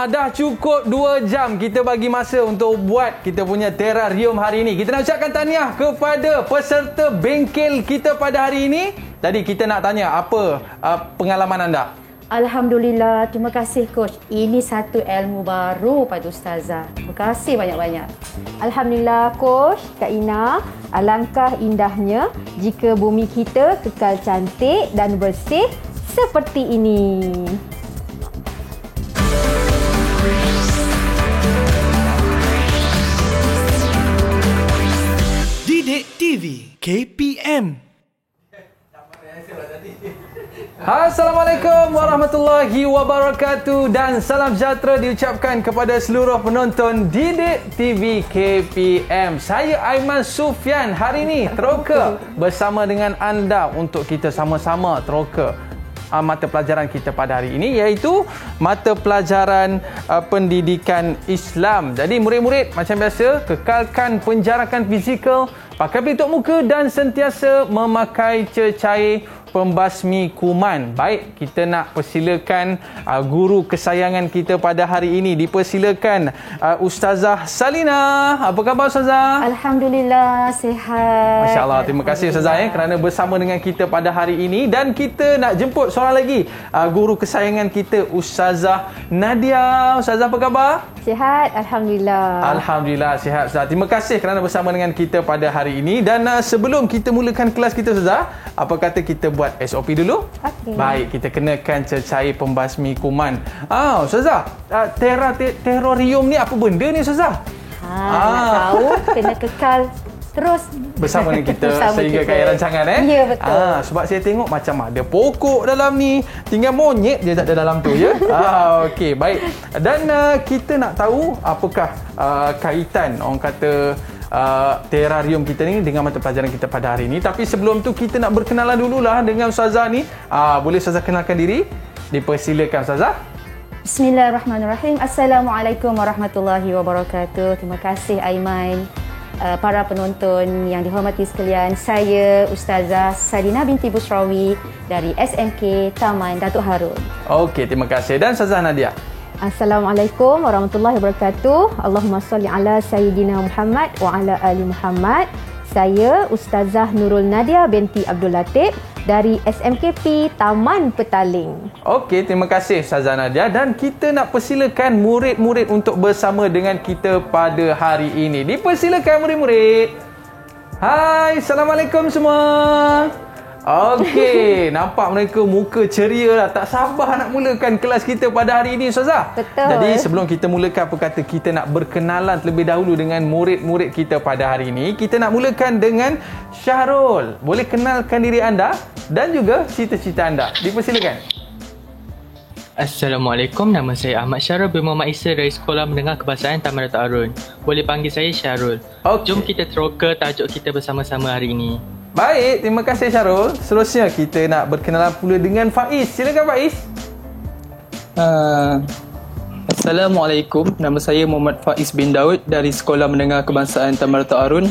Dah cukup 2 jam kita bagi masa untuk buat kita punya terrarium hari ini. Kita nak ucapkan tahniah kepada peserta bengkel kita pada hari ini. Jadi kita nak tanya apa pengalaman anda? Alhamdulillah, terima kasih Coach. Ini satu ilmu baru pada Ustazah. Terima kasih banyak-banyak. Alhamdulillah Coach, Kak Ina, alangkah indahnya jika bumi kita kekal cantik dan bersih seperti ini. Didik TV KPM. Assalamualaikum warahmatullahi wabarakatuh dan salam sejahtera diucapkan kepada seluruh penonton Didik TV KPM. Saya Aiman Sufian hari ini teroka bersama dengan anda untuk kita sama-sama teroka mata pelajaran kita pada hari ini, iaitu mata pelajaran pendidikan Islam. Jadi murid-murid macam biasa kekalkan penjarakan fizikal, pakai pelitup muka dan sentiasa memakai cecair pembasmi kuman. Baik, kita nak persilakan guru kesayangan kita pada hari ini. Dipersilakan Ustazah Salina. Apa khabar Ustazah? Alhamdulillah, sihat. Masya Allah, terima kasih Ustazah kerana bersama dengan kita pada hari ini. Dan kita nak jemput seorang lagi guru kesayangan kita, Ustazah Nadia. Ustazah apa khabar? Sihat, Alhamdulillah. Alhamdulillah, sihat Ustazah. Terima kasih kerana bersama dengan kita pada hari ini. Dan sebelum kita mulakan kelas kita Ustazah, apa kata kita buat SOP dulu? Okey. Baik, kita kenakan cecair pembasmi kuman. Ustazah, terrarium ni apa benda ni Ustazah? Nak tahu, kena kekal terus bersama dengan kita sehingga kita. ke akhir rancangan Ya, betul. Sebab saya tengok macam ada pokok dalam ni, tinggal monyet je tak ada dalam tu ya. Okey, baik. Dan kita nak tahu apakah kaitan orang kata terrarium kita ni dengan mata pelajaran kita pada hari ini. Tapi sebelum tu kita nak berkenalan dululah dengan Ustazah ni. Boleh Ustazah kenalkan diri? Dipersilakan Ustazah. Bismillahirrahmanirrahim. Assalamualaikum warahmatullahi wabarakatuh. Terima kasih Aiman. Para penonton yang dihormati sekalian, saya Ustazah Salina binti Busrawi dari SMK Taman Datuk Harun. Okey, terima kasih. Dan Ustazah Nadia. Assalamualaikum warahmatullahi wabarakatuh. Allahumma salli ala Sayyidina Muhammad wa ala ali Muhammad. Saya Ustazah Nurul Nadia binti Abdul Latif dari SMKP Taman Petaling. Okey, terima kasih Ustazah Nadia. Dan kita nak persilakan murid-murid untuk bersama dengan kita pada hari ini. Dipersilakan murid-murid. Hai, Assalamualaikum semua. Okey, nampak mereka muka ceria lah. Tak sabar nak mulakan kelas kita pada hari ini Ustazah. Betul. Jadi sebelum kita mulakan, apa kata kita nak berkenalan terlebih dahulu dengan murid-murid kita pada hari ini. Kita nak mulakan dengan Syahrul. Boleh kenalkan diri anda dan juga cita-cita anda. Dipersilakan. Assalamualaikum, nama saya Ahmad Syarul bin Muhammad Isa dari Sekolah Menengah Kebahasaan Taman Datuk Harun. Boleh panggil saya Syarul. Okey. Jom kita teroka tajuk kita bersama-sama hari ini. Baik, terima kasih Syarul. Seterusnya kita nak berkenalan pula dengan Faiz. Silakan Faiz. Assalamualaikum, nama saya Muhammad Faiz bin Daud dari Sekolah Menengah Kebangsaan Taman Datuk Harun.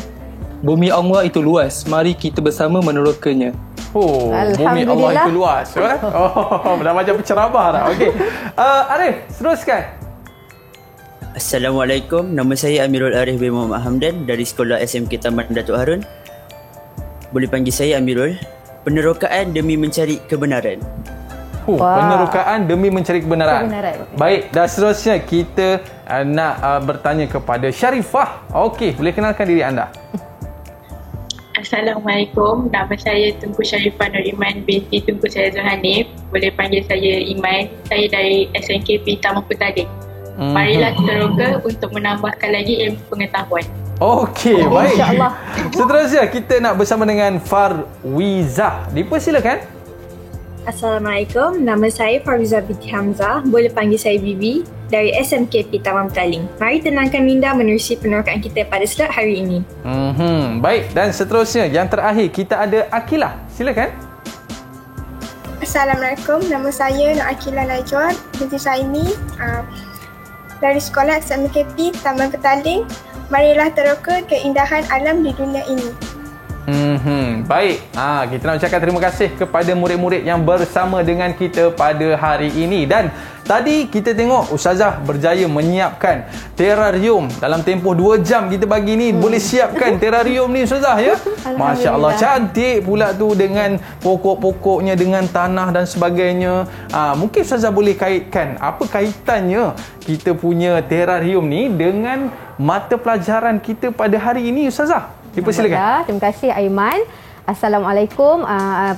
Bumi Allah itu luas, mari kita bersama menerokanya. Bumi Allah itu luas. Dah macam penceramah dah. Okey. Arif, teruskan. Assalamualaikum, nama saya Amirul Arif bin Muhammad Hamdan dari Sekolah SMK Taman Datuk Harun. Boleh panggil saya Amirul. Penerokaan demi mencari kebenaran. Penerokaan demi mencari kebenaran. Baik, dan seterusnya kita nak bertanya kepada Syarifah. Okey, boleh kenalkan diri anda? Assalamualaikum, nama saya Tunku Syarifah Nur Iman binti Tunku Syazul Hanif. Boleh panggil saya Iman. Saya dari SMKP Taman Petaling. Marilah teroka untuk menambahkan lagi ilmu pengetahuan. Okey, baik. InsyaAllah. Seterusnya kita nak bersama dengan Farwizah. Dipersilakan. Assalamualaikum, nama saya Farwizah binti Hamzah. Boleh panggil saya Bibi dari SMKP Taman Petaling. Mari tenangkan minda menerusi penerokaan kita pada slot hari ini. Baik, dan seterusnya yang terakhir kita ada Akilah. Silakan. Assalamualaikum, nama saya Nur Akilah Najwan binti Saini dari Sekolah SMKP Taman Petaling. Marilah teroka keindahan alam di dunia ini. Baik, kita nak ucapkan terima kasih kepada murid-murid yang bersama dengan kita pada hari ini. Dan tadi kita tengok Ustazah berjaya menyiapkan terrarium dalam tempoh 2 jam kita bagi ni. Boleh siapkan terrarium ni Ustazah ya. Masya Allah, cantik pula tu dengan pokok-pokoknya, dengan tanah dan sebagainya. Mungkin Ustazah boleh kaitkan apa kaitannya kita punya terrarium ni dengan mata pelajaran kita pada hari ini Ustazah. Dipersilakan. Terima kasih Aiman. Assalamualaikum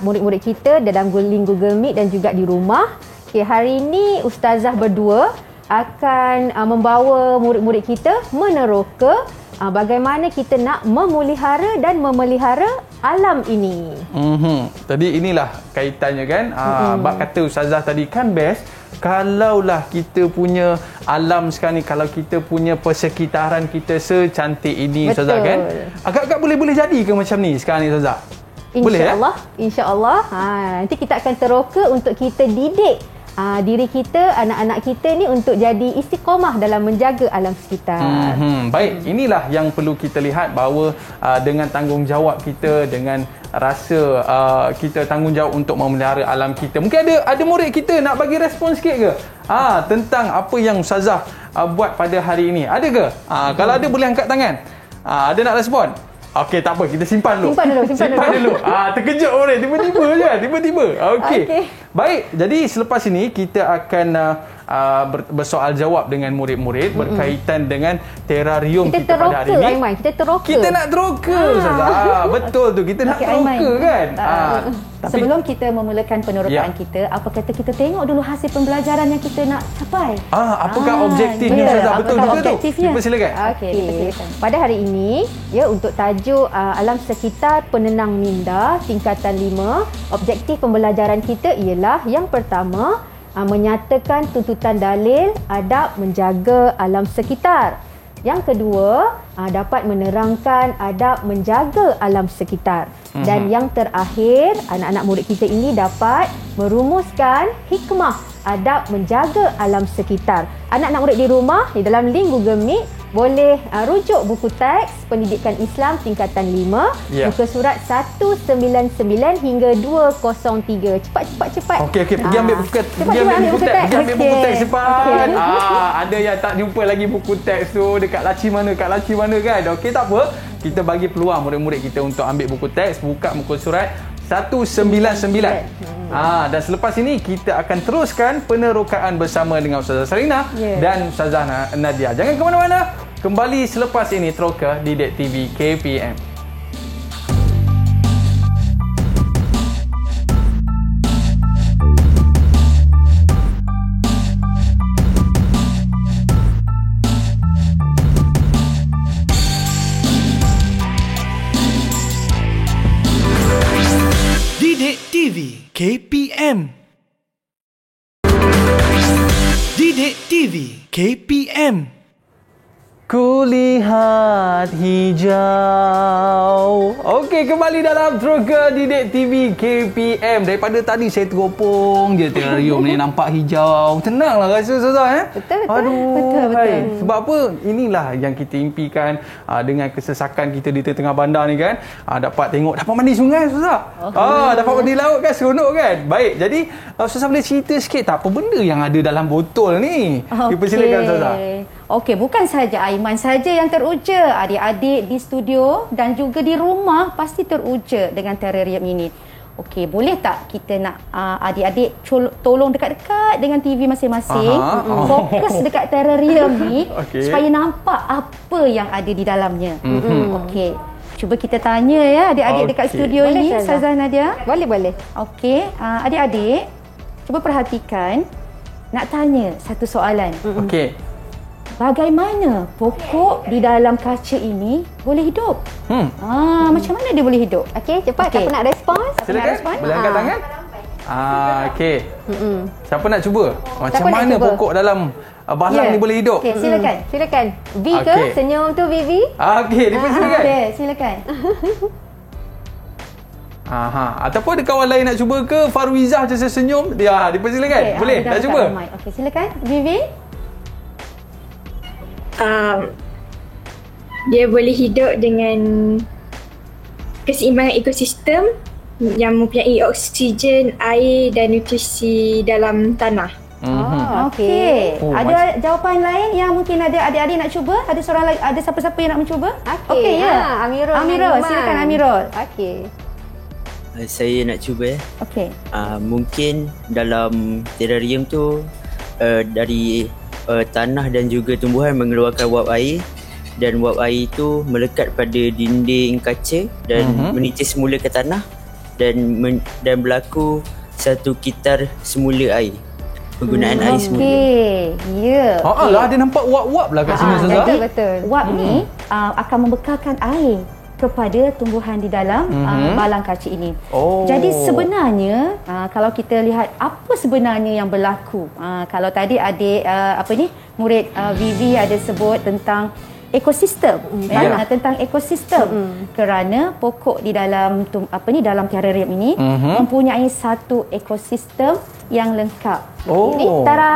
murid-murid kita dalam link Google Meet dan juga di rumah. Okay, hari ini Ustazah berdua akan membawa murid-murid kita meneroka bagaimana kita nak memelihara dan memelihara alam ini. Tadi inilah kaitannya kan. Bak kata Ustazah tadi kan best kalaulah kita punya alam sekarang ni, kalau kita punya persekitaran kita secantik ini. Betul. Ustazah kan. Agak-agak boleh jadi ke macam ni sekarang ni Ustazah? Boleh InsyaAllah. InsyaAllah. Nanti kita akan teroka untuk kita didik diri kita, anak-anak kita ni untuk jadi istiqamah dalam menjaga alam sekitar. Baik, inilah yang perlu kita lihat bahawa dengan tanggungjawab kita, dengan rasa kita tanggungjawab untuk memelihara alam kita. Mungkin ada murid kita nak bagi respon sikit ke? Tentang apa yang Ustazah buat pada hari ini. Ada ke? Kalau ada boleh angkat tangan. Ada nak respon? Okey, tak apa, kita simpan dulu. Simpan dulu. Terkejut orang tiba-tiba je, tiba-tiba. Okey. Baik, jadi selepas ini kita akan bersoal jawab dengan murid-murid berkaitan dengan terrarium kita pada hari ini. Aiman, kita teroka. Kita nak teroka Ustazah. Betul tu, kita nak teroka kan. Sebelum kita memulakan penerokaan kita, apa kata kita tengok dulu hasil pembelajaran yang kita nak capai. Apakah objektifnya Ustazah? Betul juga tu. Silakan. Okey. Pada hari ini, ya, untuk tajuk alam sekitar penenang minda tingkatan 5, objektif pembelajaran kita ialah yang pertama, menyatakan tuntutan dalil adab menjaga alam sekitar. Yang kedua, dapat menerangkan adab menjaga alam sekitar. Dan yang terakhir, anak-anak murid kita ini dapat merumuskan hikmah adab menjaga alam sekitar. Anak-anak murid di rumah, di dalam link Google Meet, boleh rujuk buku teks Pendidikan Islam tingkatan 5, muka surat 199 hingga 203. Cepat. Okey, pergi ambil buku teks. Pergi ambil buku teks cepat. Ada yang tak jumpa lagi buku teks tu dekat laci mana kan. Okey, tak apa. Kita bagi peluang murid-murid kita untuk ambil buku teks, buka muka surat 199. Dan selepas ini kita akan teruskan penerokaan bersama dengan Ustazah Sarina dan Ustazah Nadia. Jangan ke mana-mana. Kembali selepas ini teroka Didik TV KPM. Didik TV KPM. Didik TV KPM. Kulihat hijau. Okey, kembali dalam teroka Didik TV KPM. Daripada tadi saya teropong je terrarium ni, nampak hijau. Tenanglah rasa Ustazah Betul. Sebab apa? Inilah yang kita impikan dengan kesesakan kita di tengah bandar ni kan. Dapat mandi sungai Ustazah. Dapat mandi laut kan, seronok kan. Baik, jadi Ustazah boleh cerita sikit tak apa benda yang ada dalam botol ni? Dipersilakan Ustazah. Okey, bukan saja Aiman saja yang teruja. Adik-adik di studio dan juga di rumah pasti teruja dengan terrarium ini. Okey, boleh tak kita nak adik-adik tolong dekat-dekat dengan TV masing-masing, fokus dekat terrarium ni supaya nampak apa yang ada di dalamnya. Okey. Cuba kita tanya ya adik-adik dekat studio ini, Ustazah Nadia. Boleh. Okey, adik-adik cuba perhatikan, nak tanya satu soalan. Okey. Bagaimana pokok di dalam kaca ini boleh hidup? Macam mana dia boleh hidup? Okey, cepat. Siapa nak respon? Boleh angkat tangan? Okey. Siapa nak cuba? Macam mana pokok dalam balang ni boleh hidup? Okey, silakan. V ke? Senyum tu Vivi? Okey, dipersilakan. Okey, silakan. Ataupun ada kawan lain nak cuba ke? Farwizah je senyum. Ya, dipersilakan. Boleh? Nak cuba? Okey, silakan. Vivi? Dia boleh hidup dengan keseimbangan ekosistem yang mempunyai oksigen, air dan nutrisi dalam tanah. Okey. Oh, Ada jawapan lain yang mungkin ada adik-adik nak cuba? Ada seorang lagi, ada siapa-siapa yang nak mencuba? Okey, ya. Amirul, silakan Amirul. Okey. Saya nak cuba Okey. Mungkin dalam terrarium tu dari tanah dan juga tumbuhan mengeluarkan wap air, dan wap air itu melekat pada dinding kaca dan menitis semula ke tanah dan berlaku satu kitar semula air. Penggunaan air semula. Okey. Ya. Lah dia nampak wap-wap lah kat sini Ustazah. Betul. Wap ni akan membekalkan air kepada tumbuhan di dalam balang kaca ini. Jadi sebenarnya kalau kita lihat apa sebenarnya yang berlaku. Kalau tadi adik murid Vivi ada sebut tentang ekosistem, tentang ekosistem. Kerana pokok di dalam dalam terrarium ini mempunyai satu ekosistem yang lengkap. Ini tara.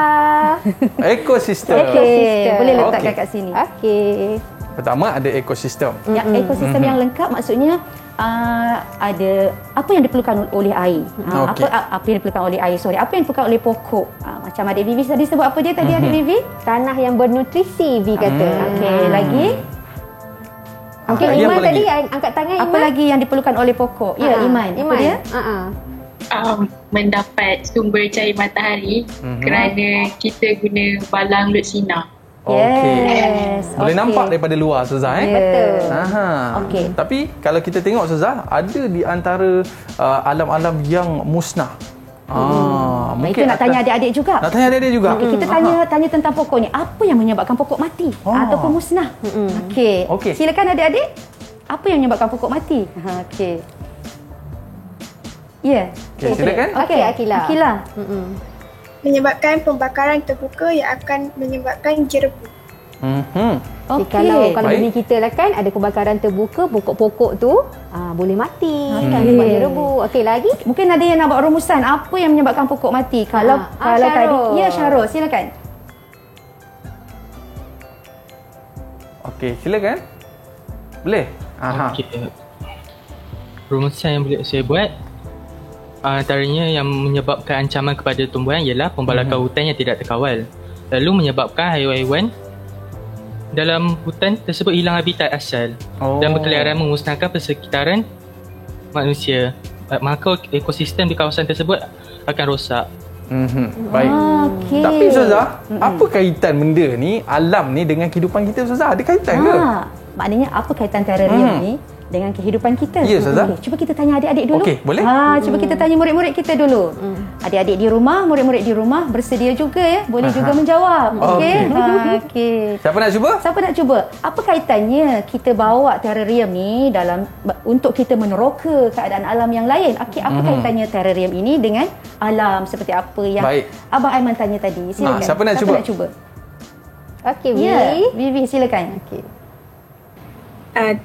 Ekosistem. Boleh letakkan kat sini. Okey. Pertama ada ekosistem. Yang ekosistem yang lengkap maksudnya ada apa yang diperlukan oleh air. Apa yang diperlukan oleh air? Apa yang diperlukan oleh pokok? Macam adik Vivi tadi sebut apa dia tadi adik Vivi? Tanah yang bernutrisi, Vi kata. Okey, lagi. Okey, Iman tadi angkat tangan Iman. Apa lagi yang diperlukan oleh pokok? Ya, Iman. Apa dia? Mendapat sumber cahaya matahari kerana kita guna balang lut sinar. Yes. Boleh nampak daripada luar Ustazah Betul. Okey. Tapi kalau kita tengok Ustazah, ada di antara alam-alam yang musnah. Mungkin nak tanya adik-adik juga. Nak tanya adik-adik juga. Okey, kita tanya tentang pokok ni. Apa yang menyebabkan pokok mati ataupun musnah? Okey. Silakan adik-adik. Apa yang menyebabkan pokok mati? Okey. Ya. Silakan. Okey, Akilah. Menyebabkan pembakaran terbuka yang akan menyebabkan jerebu. Okay. Kalau bumi kita lah kan ada kebakaran terbuka, pokok-pokok tu boleh mati kan sebab jerebu. Okey, lagi mungkin ada yang nak buat rumusan apa yang menyebabkan pokok mati. Kalau tadi Syarul silakan. Okey, silakan. Boleh? Okey. Rumusan yang boleh saya buat antaranya yang menyebabkan ancaman kepada tumbuhan ialah pembalakan hutan yang tidak terkawal, lalu menyebabkan haiwan-haiwan dalam hutan tersebut hilang habitat asal dan berkeliaran memusnahkan persekitaran manusia. Maka ekosistem di kawasan tersebut akan rosak. Baik. Tapi Ustazah, apa kaitan benda ni, alam ni dengan kehidupan kita Ustazah? Ada kaitan ke? Maknanya apa kaitan terrarium ni dengan kehidupan kita? Ya, Ustazah. Okay, cuba kita tanya adik-adik dulu. Okey, boleh? Cuba kita tanya murid-murid kita dulu. Adik-adik di rumah, murid-murid di rumah bersedia juga ya. Boleh juga menjawab. Okey. Okey. Siapa nak cuba? Siapa nak cuba? Apa kaitannya kita bawa terrarium ni dalam untuk kita meneroka keadaan alam yang lain? Okey, apa kaitannya terrarium ini dengan alam seperti apa yang Abang Aiman tanya tadi? Silakan. Siapa nak cuba? Okey, Vivi silakan. Okey.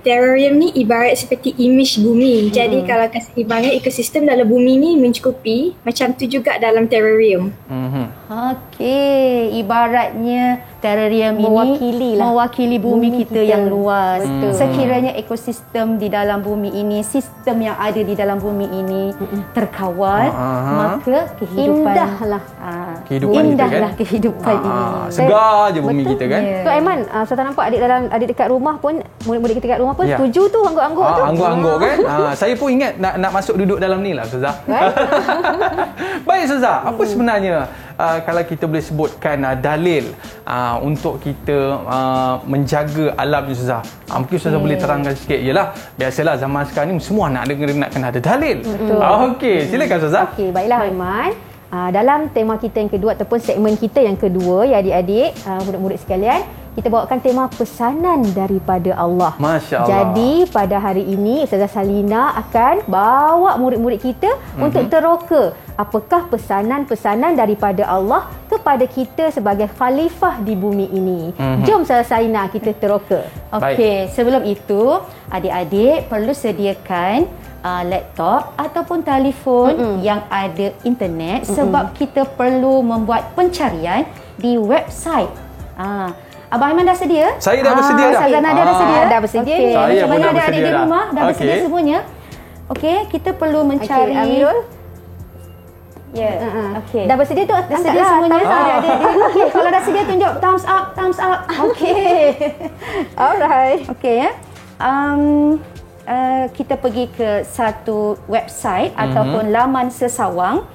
Terrarium ni ibarat seperti imej bumi. Jadi kalau keseimbangan ekosistem dalam bumi ni mencukupi, macam tu juga dalam terrarium. Okey, ibaratnya terrarium ini mewakili bumi kita yang luas. Sekiranya ekosistem di dalam bumi ini, sistem yang ada di dalam bumi ini terkawal, maka kehidupan indahlah kehidupan ini. Segar je bumi kita kan. So Aiman, Ustazah nampak adik dekat rumah pun, murid-murid kita kat rumah pun setuju tu angguk-angguk tu. Angguk-angguk kan. Saya pun ingat nak masuk duduk dalam ni lah Ustazah. Baik Ustazah, apa sebenarnya kalau kita boleh sebutkan dalil untuk kita menjaga alam ni Ustazah? Mungkin Ustazah boleh terangkan sikit. Yalah, biasalah zaman sekarang ni semua nak kena ada dalil. Okey, silakan Ustazah. Okey, baiklah Aiman. Dalam tema kita yang kedua ataupun segmen kita yang kedua ya adik-adik, murid-murid sekalian, kita bawakan tema pesanan daripada Allah. Masya Allah. Jadi pada hari ini Ustazah Salina akan bawa murid-murid kita untuk teroka apakah pesanan-pesanan daripada Allah kepada kita sebagai khalifah di bumi ini. Jom Ustazah Salina kita teroka. Okey, sebelum itu adik-adik perlu sediakan laptop ataupun telefon yang ada internet sebab kita perlu membuat pencarian di website. Abang Aiman dah sedia? Saya dah bersedia dah. Ustazah Nadia dah sedia? Dah bersedia. Okay. Saya pun dah bersedia di rumah dah bersedia semuanya. Okey, kita perlu mencari Amirul. Ya. Okey. Dah bersedia tu? Dah sedia semuanya. Adik-adik. Okey, kalau dah sedia tunjuk thumbs up, thumbs up. Okey. Alright. Okey ya. Kita pergi ke satu website ataupun laman sesawang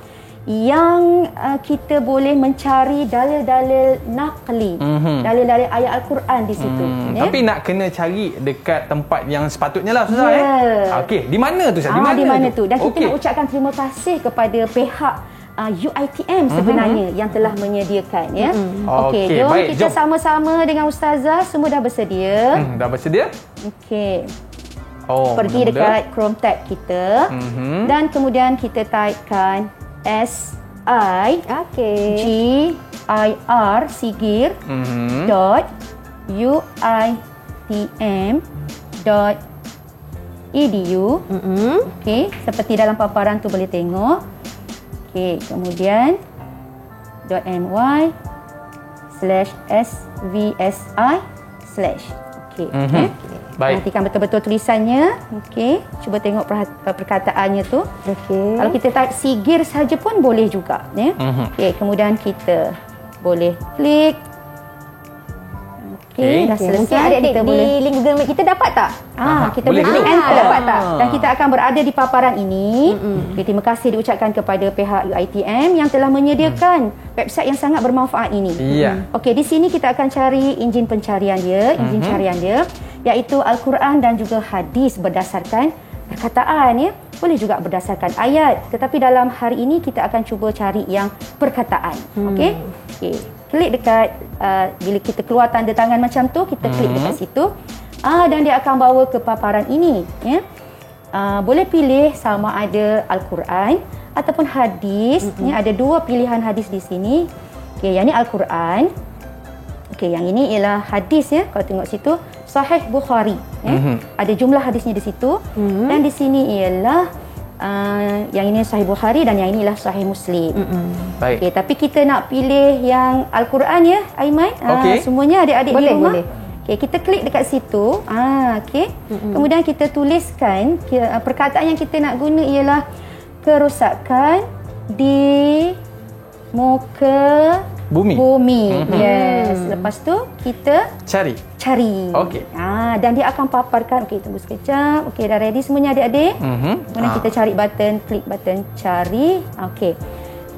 yang kita boleh mencari dalil-dalil naqli, dalil-dalil ayat Al-Quran di situ. Tapi nak kena cari dekat tempat yang sepatutnya lah Ustazah. Okey, di mana tu Ustaz? Di mana tu? Dan kita nak ucapkan terima kasih kepada pihak UiTM sebenarnya yang telah menyediakan ya. Okey, jom kita sama-sama dengan Ustazah. Semua dah bersedia? Dah bersedia? Okey. Pergi dekat Chrome tab kita dan kemudian kita typekan SIGIR sigir .uitm.edu. Okey, seperti dalam paparan tu boleh tengok. Okey, kemudian .my/svsi/ okey. Baik. Perhatikan betul-betul tulisannya. Okey, cuba tengok perkataannya tu. Okey. Kalau kita type sigir saja pun boleh juga ya. Okey, kemudian kita boleh klik. Okey, dah selesai. Mungkin adik-adik kita di boleh link Google Meet kita dapat tak? Kita boleh klik enter. Dapat tak? Dan kita akan berada di paparan ini. Okay, terima kasih diucapkan kepada pihak UiTM yang telah menyediakan website yang sangat bermanfaat ini. Okey, di sini kita akan cari enjin pencarian dia, carian dia, iaitu Al-Quran dan juga hadis berdasarkan perkataan ya. Boleh juga berdasarkan ayat. Tetapi dalam hari ini kita akan cuba cari yang perkataan. Okey. Klik dekat bila kita keluar tanda tangan macam tu, kita klik dekat situ. Dan dia akan bawa ke paparan ini ya. Boleh pilih sama ada Al-Quran ataupun hadis ya. Ada dua pilihan hadis di sini. Okey, yang ni Al-Quran. Okey, yang ini ialah hadis ya. Kalau tengok situ Sahih Bukhari ya. Ada jumlah hadisnya di situ. Dan di sini ialah yang ini Sahih Bukhari dan yang ini ialah Sahih Muslim. Baik. Okey, tapi kita nak pilih yang Al-Quran ya, Aiman. Semuanya adik-adik di rumah. Boleh. Okey, kita klik dekat situ. Okey. Kemudian kita tuliskan perkataan yang kita nak guna ialah kerosakan di muka bumi. Yes. Lepas tu kita cari. Okey. Dan dia akan paparkan. Okey, tunggu sekejap. Okey, dah ready semuanya adik-adik? Kemudian kita cari button, klik button cari. Okey.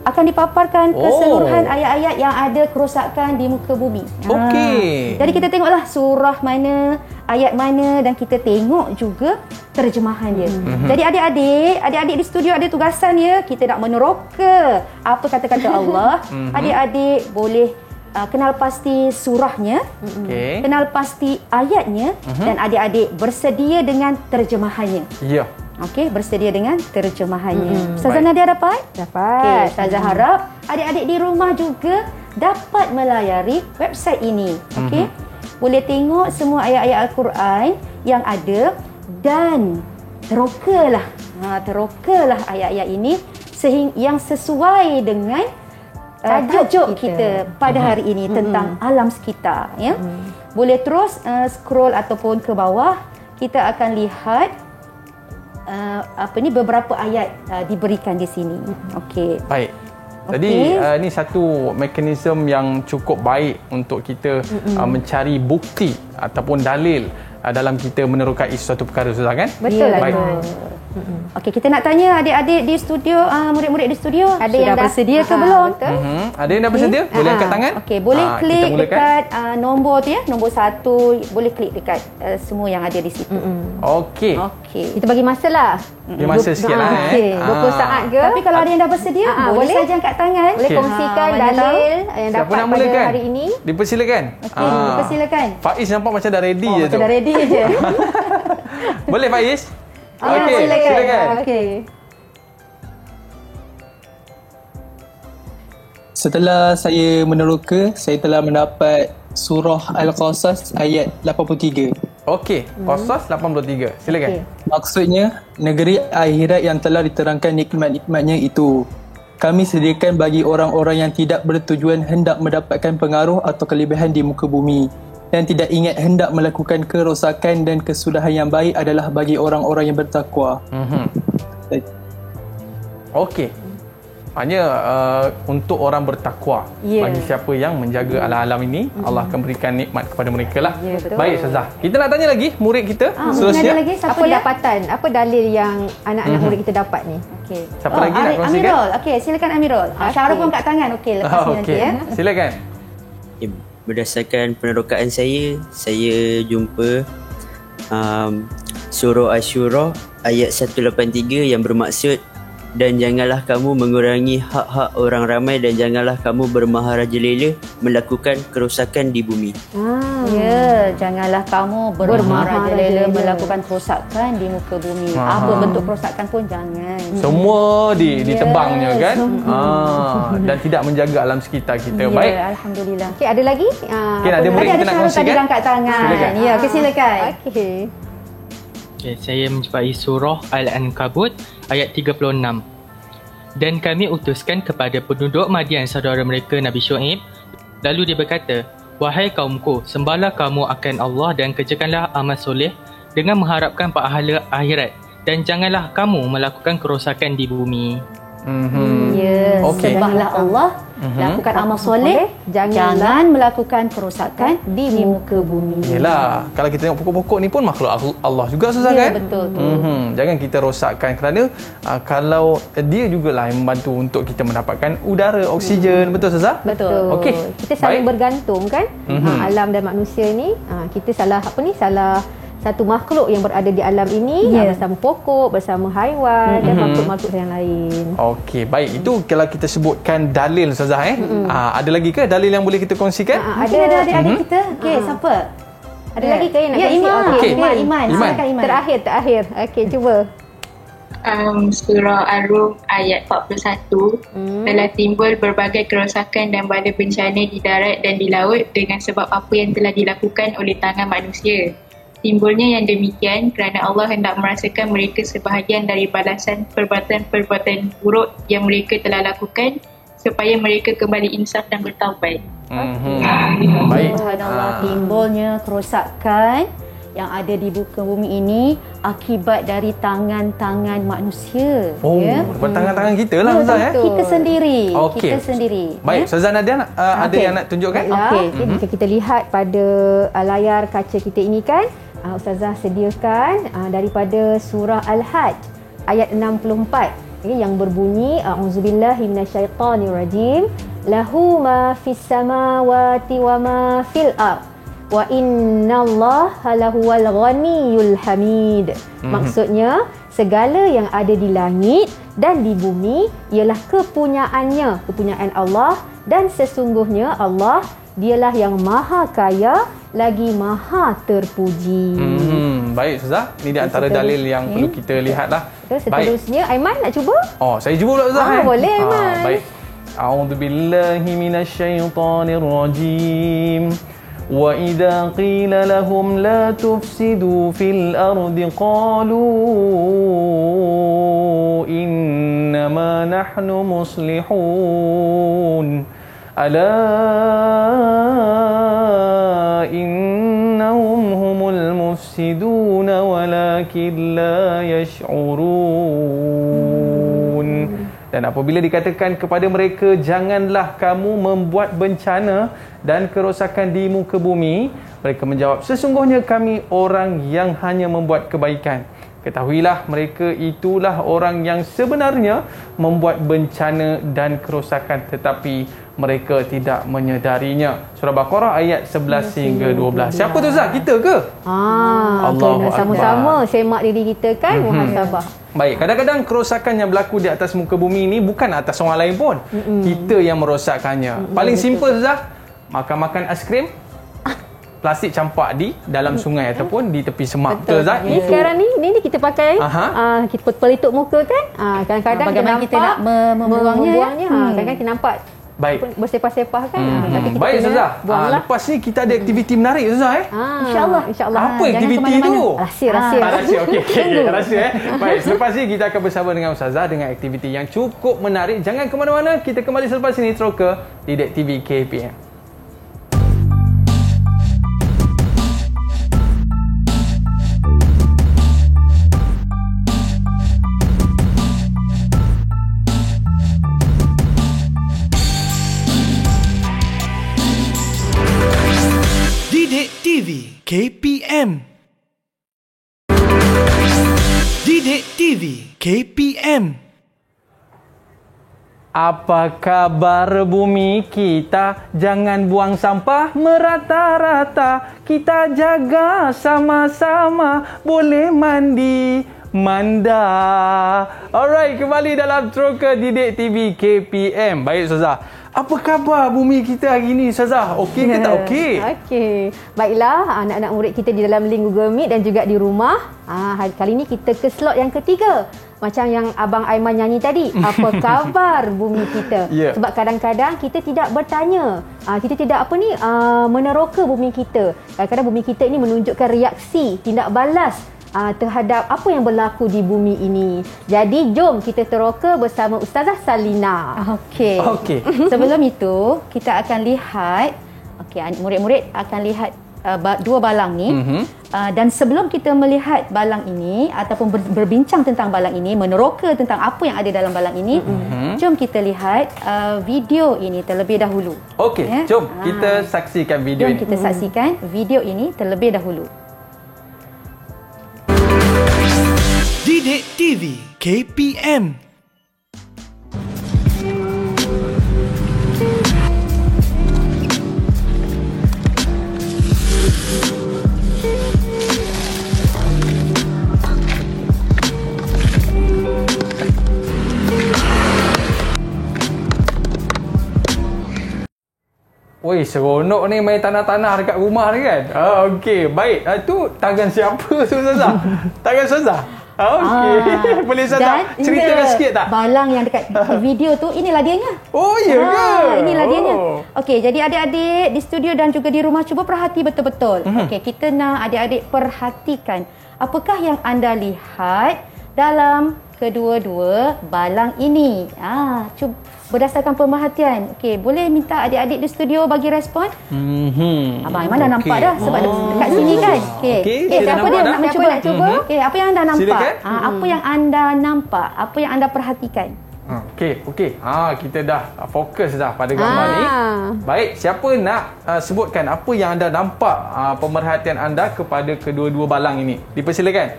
Akan dipaparkan keseluruhan ayat-ayat yang ada kerosakan di muka bumi. Okey. Jadi kita tengoklah surah mana, ayat mana dan kita tengok juga terjemahan dia. Jadi adik-adik di studio ada tugasan ya. Kita nak meneroka apa kata-kata Allah. Adik-adik boleh kenal pasti surahnya, kenal pasti ayatnya dan adik-adik bersedia dengan terjemahannya. Ya. Okey, bersedia dengan terjemahannya. Ustazah Nadia dapat? Dapat. Okey, Ustazah harap adik-adik di rumah juga dapat melayari website ini. Okey. Boleh tengok semua ayat-ayat Al-Quran yang ada dan terokalah ayat-ayat ini yang sesuai dengan tajuk kita pada hari ini tentang alam sekitar ya. Boleh terus scroll ataupun ke bawah, kita akan lihat beberapa ayat diberikan di sini. Okey. Baik. Jadi ni satu mekanisme yang cukup baik untuk kita mencari bukti ataupun dalil dalam kita menerokai sesuatu perkara, Ustazah kan? Betul. Baik. Okey, kita nak tanya adik-adik di studio, murid-murid di studio, ada yang dah bersedia ke belum? Ada yang dah bersedia? Boleh angkat tangan? Okey, boleh klik dekat nombor tu ya, nombor 1, boleh klik dekat semua yang ada di situ. Okey. Kita bagi masa lah. Bagi masa sikitlah 20 saat ke? Tapi kalau ada yang dah bersedia, boleh saja angkat tangan. Boleh kongsikan dalil yang dapat pada hari ini. Dipersilakan. Okey, dipersilakan. Faiz nampak macam dah ready je tu. Dah ready je. Boleh Faiz? Okey, silakan. Okey. Setelah saya meneroka, saya telah mendapat surah Al-Qasas ayat 83. Okey, Qasas 83. Silakan. Maksudnya, negeri akhirat yang telah diterangkan nikmat-nikmatnya itu kami sediakan bagi orang-orang yang tidak bertujuan hendak mendapatkan pengaruh atau kelebihan di muka bumi dan tidak ingat hendak melakukan kerosakan, dan kesudahan yang baik adalah bagi orang-orang yang bertakwa. Okey. Hanya untuk orang bertakwa. Bagi siapa yang menjaga alam-alam ini, Allah akan berikan nikmat kepada mereka lah. Baik Ustazah, kita nak tanya lagi murid kita Ada seterusnya. lagi apa dapatan, apa dalil yang anak-anak murid kita dapat ni? Okey. Siapa lagi nak kongsikan? Amirul. Okey, silakan Amirul. Syahrul pun kat tangan. Okey, lepas ni nanti ya. Silakan. Berdasarkan penerokaan saya jumpa surah Asy-Syura ayat 183 yang bermaksud, dan janganlah kamu mengurangi hak-hak orang ramai dan janganlah kamu bermaharajalela melakukan kerosakan di bumi. Ya, janganlah kamu bermaharajalela melakukan kerosakan di muka bumi. Apa bentuk kerosakan pun jangan. Semua ditebangnya kan. Dan tidak menjaga alam sekitar kita. Baik. Alhamdulillah. Okey, ada lagi? Okey, ada murid kita nak kongsikan. Tadi angkat tangan. Silakan. Ya, okey silakan. Okey. Saya menjumpai surah Al-Ankabut ayat 36. Dan kami utuskan kepada penduduk Madian saudara mereka Nabi Syuaib. Lalu dia berkata, wahai kaumku, sembahlah kamu akan Allah dan kerjakanlah amal soleh dengan mengharapkan pahala akhirat. Dan janganlah kamu melakukan kerosakan di bumi. Ya, sembahlah Allah, lakukan amal soleh, jangan melakukan kerosakan di muka bumi. Yelah, kalau kita tengok pokok-pokok ni pun makhluk Allah juga Ustazah kan? Betul. Jangan kita rosakkan kerana kalau dia jugalah yang membantu untuk kita mendapatkan udara, oksigen. Betul Ustazah? Betul. Okey. Kita saling bergantung kan. Alam dan manusia ni, kita salah satu makhluk yang berada di alam ini bersama pokok, bersama haiwan dan makhluk-makhluk yang lain. Okey, baik. Itu kalau kita sebutkan dalil Ustazah ada lagi ke dalil yang boleh kita kongsikan? Ada adik kita. Okey, siapa? Ada lagi ke yang nak kongsi? Iman. Iman. Silakan Iman. Terakhir. Okey, cuba. Surah Ar-Rum ayat 41 telah timbul berbagai kerosakan dan bala bencana di darat dan di laut dengan sebab apa yang telah dilakukan oleh tangan manusia. Timbulnya yang demikian kerana Allah hendak merasakan mereka sebahagian dari balasan perbuatan-perbuatan buruk yang mereka telah lakukan supaya mereka kembali insaf dan bertaubat. Baik. Subhanallah, timbulnya kerosakan yang ada di muka bumi ini akibat dari tangan-tangan manusia. Tangan-tangan kita lah Ustazah Kita sendiri. Okey. Kita sendiri. Baik, Ustazah Nadia ada yang nak tunjukkan? Okey, jika kita lihat pada layar kaca kita ini kan, Ustazah sediakan daripada surah Al-Hajj ayat 64 yang berbunyi a'udzubillahi minasyaitonirrajim lahu ma fis samawati wa ma fil ard wa innallaha lahuwal ghaniyyul hamid. Maksudnya segala yang ada di langit dan di bumi ialah kepunyaan Allah, dan sesungguhnya Allah dialah yang maha kaya lagi maha terpuji. Baik Ustazah, ini di antara dalil yang perlu kita lihat lah. Seterusnya Aiman nak cuba? Saya cuba pula Ustazah. Boleh Aiman. Baik. A'udzubillahi minasyaitonirrajim. Wa idza qila lahum la tufsidu fil ardi qalu innama nahnu muslihun. Ala innahum humul mufsidun walakin la yash'urun. Dan apabila dikatakan kepada mereka, janganlah kamu membuat bencana dan kerosakan di muka bumi, mereka menjawab, sesungguhnya kami orang yang hanya membuat kebaikan. Ketahuilah mereka itulah orang yang sebenarnya membuat bencana dan kerosakan tetapi mereka tidak menyedarinya. Surah Baqarah ayat 11 hingga 12. Siapa tu Ustaz? Kita ke? Kena sama-sama semak diri kita kan, muhasabah. Baik, kadang-kadang kerosakan yang berlaku di atas muka bumi ini bukan atas orang lain pun. Kita yang merosakkannya. Paling simple Ustaz, makan aiskrim, plastik campak di dalam sungai ataupun di tepi semak. Betul Zat? Ini sekarang ni kita pakai kita pelitup muka kan. Kadang-kadang bagaimana kita nak membuangnya. Kadang-kadang kita nampak bersepah-sepah kan. Tapi kita baik Ustazah. Lepas ni kita ada aktiviti menarik Ustazah InsyaAllah. Apa aktiviti tu? Rahsia. Rahsia. Okey. Rahsia Baik, selepas ni kita akan bersama dengan Ustazah dengan aktiviti yang cukup menarik. Jangan ke mana-mana. Kita kembali selepas ini terus ke Didik TV KPM. KPM. Didik TV KPM. Apa kabar bumi kita? Jangan buang sampah merata-rata. Kita jaga sama-sama. Boleh mandi manda. Alright, kembali dalam Troka Didik TV KPM. Baik Ustazah, apa khabar bumi kita hari ni Ustazah? Okey ke tak okey? Okey. Baiklah, anak-anak murid kita di dalam link Google Meet dan juga di rumah. Kali ni kita ke slot yang ketiga. Macam yang Abang Aiman nyanyi tadi, apa khabar bumi kita? Yeah. Sebab kadang-kadang kita tidak bertanya, kita tidak meneroka bumi kita. Kadang-kadang bumi kita ini menunjukkan reaksi, tindak balas terhadap apa yang berlaku di bumi ini. Jadi jom kita teroka bersama Ustazah Salina. Okey. Sebelum itu kita akan lihat, murid-murid akan lihat dua balang ni. Dan sebelum kita melihat balang ini ataupun berbincang tentang balang ini, meneroka tentang apa yang ada dalam balang ini, jom kita lihat video ini terlebih dahulu. Okey, jom kita saksikan video ini. Jom kita saksikan video ini terlebih dahulu. Didik TV KPM. Woi, seronok ni main tanah-tanah dekat rumah ni kan? Okey, baik. Tu tangan siapa tu Ustazah? Tangan Ustazah? Okey. Boleh Ustazah ceritakan sikit tak? Balang yang dekat video tu, inilah dianya. Oh, ya ke? Inilah dianya. Okey, jadi adik-adik di studio dan juga di rumah cuba perhati betul-betul. Okey, kita nak adik-adik perhatikan apakah yang anda lihat dalam kedua-dua balang ini. Cuba berdasarkan pemerhatian. Okey, boleh minta adik-adik di studio bagi respon? Abang Aiman dah nampak dah sebab dekat sini kan. Okey. Siapa dia nak mencuba? Okey, apa yang anda nampak? Apa yang anda nampak? Apa yang anda perhatikan? Okey. Kita dah fokus dah pada gambar ni. Baik, siapa nak sebutkan apa yang anda nampak, pemerhatian anda kepada kedua-dua balang ini? Dipersilakan.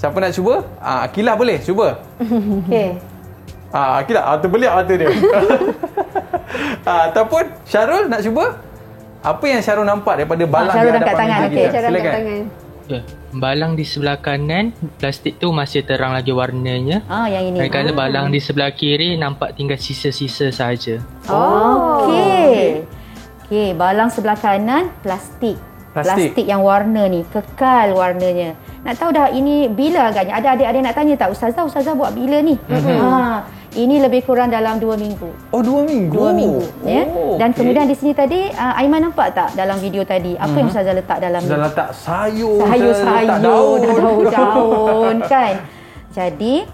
Siapa nak cuba? Akilah boleh cuba. Okey. Akilah, terbeliak mata dia. Ataupun Syarul nak cuba? Apa yang Syarul nampak daripada balang Syarul yang ada angkat tangan. Okey, Syarul angkat tangan. Balang di sebelah kanan, plastik tu masih terang lagi warnanya. Yang ini. Kalau balang di sebelah kiri nampak tinggal sisa-sisa saja. Okey. Balang sebelah kanan plastik yang warna ni kekal warnanya. Nak tahu dah ini bila agaknya? Ada adik-adik nak tanya tak? Ustazah buat bila ni? Ini lebih kurang dalam 2 minggu. Oh, 2 minggu? 2 minggu. Dan kemudian di sini tadi, Aiman nampak tak dalam video tadi? Apa yang Ustazah letak dalam ni? Ustazah letak sayur, daun kan? Jadi,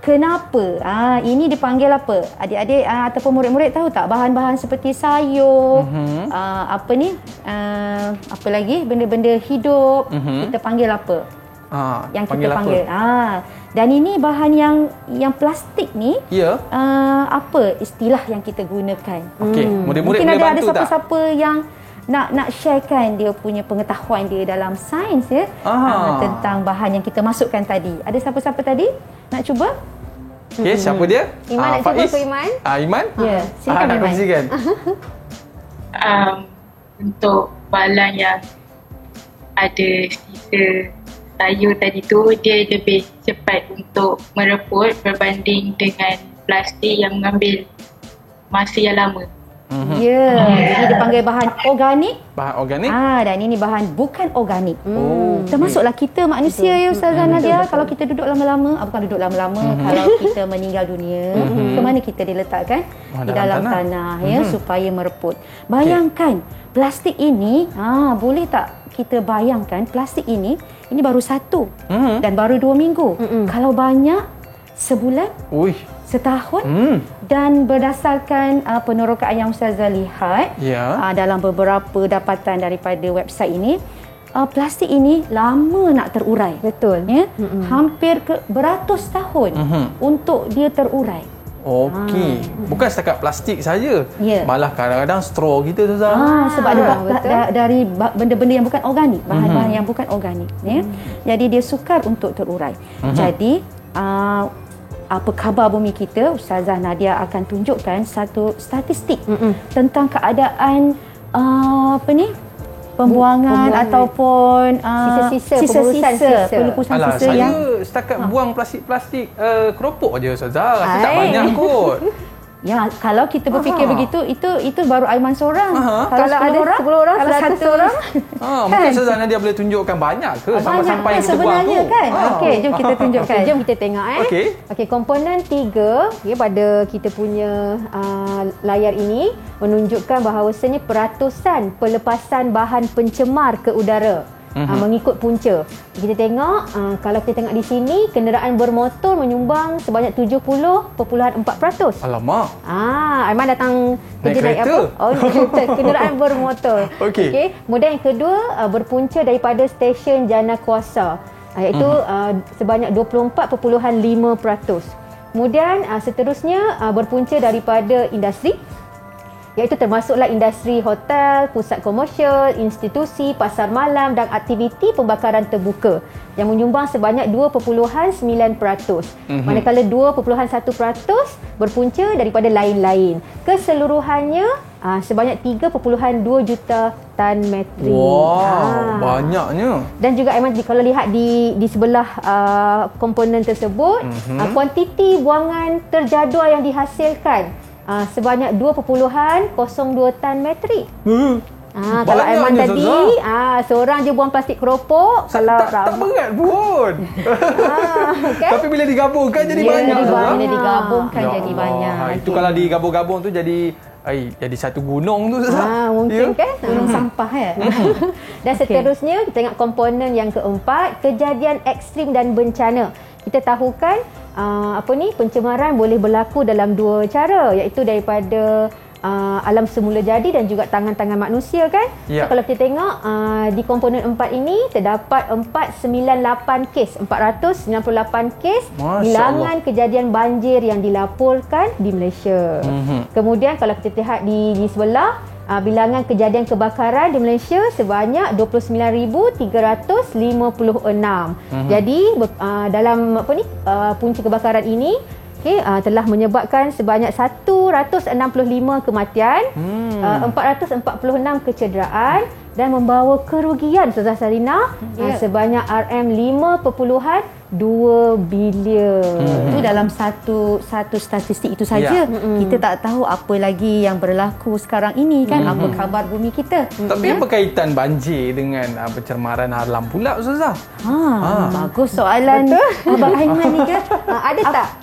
kenapa? Ini dipanggil apa? Adik-adik ataupun murid-murid tahu tak? Bahan-bahan seperti sayur, apa lagi? Benda-benda hidup, kita panggil apa? Yang kita panggil. Dan ini bahan yang plastik ni, apa istilah yang kita gunakan? Okey, murid-murid mungkin boleh bantu tak? Mungkin ada siapa-siapa yang nak sharekan dia punya pengetahuan dia dalam sains tentang bahan yang kita masukkan tadi. Ada siapa-siapa tadi nak cuba? Okey, siapa dia? Iman nak cuba ke Iman? Iman? Ya, silakan nak Iman. kongsikan. Untuk balang yang ada sisa sayur tadi tu, dia lebih cepat untuk mereput berbanding dengan plastik yang mengambil masa yang lama. Ini dipanggil bahan organik. Bahan organik? Dan ini bahan bukan organik. Termasuklah kita manusia ya Ustazah Nadia. Kalau kita duduk lama-lama, bukan duduk lama-lama, kalau kita meninggal dunia, ke mana kita diletakkan? Di dalam tanah supaya mereput. Bayangkan plastik ini, boleh tak kita bayangkan plastik ini baru satu dan baru 2 minggu. Kalau banyak sebulan, setahun, dan berdasarkan penerokaan yang Ustazah lihat dalam beberapa dapatan daripada website ini, plastik ini lama nak terurai. Betul. Hampir beratus tahun untuk dia terurai. Okey. Bukan setakat plastik saja. Ya. Malah kadang-kadang straw kita tu Zah. Sebab dia dari benda-benda yang bukan organik, bahan-bahan yang bukan organik, ya. Jadi dia sukar untuk terurai. Jadi apa khabar bumi kita, Ustazah Nadia akan tunjukkan satu statistik tentang keadaan pembuangan ataupun sisa-sisa pelupusan Alah, sisa saya yang setakat buang plastik-plastik keropok je Ustazah. Rasa tak banyak kot. Ya, kalau kita berfikir begitu, itu baru Aiman seorang. Kalau ada 10 orang, kalau 100 orang, mungkin Ustazah Nadia boleh tunjukkan banyak ke sampah-sampah yang kita buang tu. Sebenarnya kan. Okey, jom kita tunjukkan. Jom kita tengok Okey, komponen 3 pada kita punya layar ini menunjukkan bahawasanya peratusan pelepasan bahan pencemar ke udara. Mengikut punca. Kita tengok, kalau kita tengok di sini, kenderaan bermotor menyumbang sebanyak 70.4%. Alamak. Aiman datang kerja naik naik apa? Naik kereta. Kenderaan bermotor. Okey. Kemudian yang kedua, berpunca daripada stesen jana kuasa, iaitu sebanyak 24.5%. Kemudian seterusnya berpunca daripada industri, iaitu termasuklah industri hotel, pusat komersial, institusi, pasar malam dan aktiviti pembakaran terbuka yang menyumbang sebanyak 2.9%. Manakala 2.1% berpunca daripada lain-lain. Keseluruhannya sebanyak 3.2 juta tan metri. Wow, banyaknya. Dan juga Aiman, kalau lihat di sebelah komponen tersebut, kuantiti buangan terjadual yang dihasilkan sebanyak 2.02 tan metrik. Kalau Aiman tadi seorang je buang plastik keropok, kalau tak berat pun. Okay? Tapi bila digabungkan jadi banyak. Bila digabungkan jadi banyak. Itu kalau digabung-gabung tu jadi satu gunung tu mungkin kan gunung sampah ya. Dan seterusnya kita tengok komponen yang keempat, kejadian ekstrim dan bencana. Kita tahukan pencemaran boleh berlaku dalam dua cara, iaitu daripada alam semula jadi dan juga tangan-tangan manusia kan. So, kalau kita tengok di komponen 4 ini terdapat 498 kes bilangan kejadian banjir yang dilaporkan di Malaysia. Kemudian kalau kita lihat di sebelah, bilangan kejadian kebakaran di Malaysia sebanyak 29,356. Jadi dalam punca kebakaran ini telah menyebabkan sebanyak 165 kematian, 446 kecederaan dan membawa kerugian Ustazah Sarina sebanyak RM5.2 bilion. Itu dalam satu statistik itu saja. Kita tak tahu apa lagi yang berlaku sekarang ini kan, apa khabar bumi kita. Tapi apa kaitan banjir dengan pencemaran alam pula Ustazah? Bagus soalan Abang Aiman ni kan.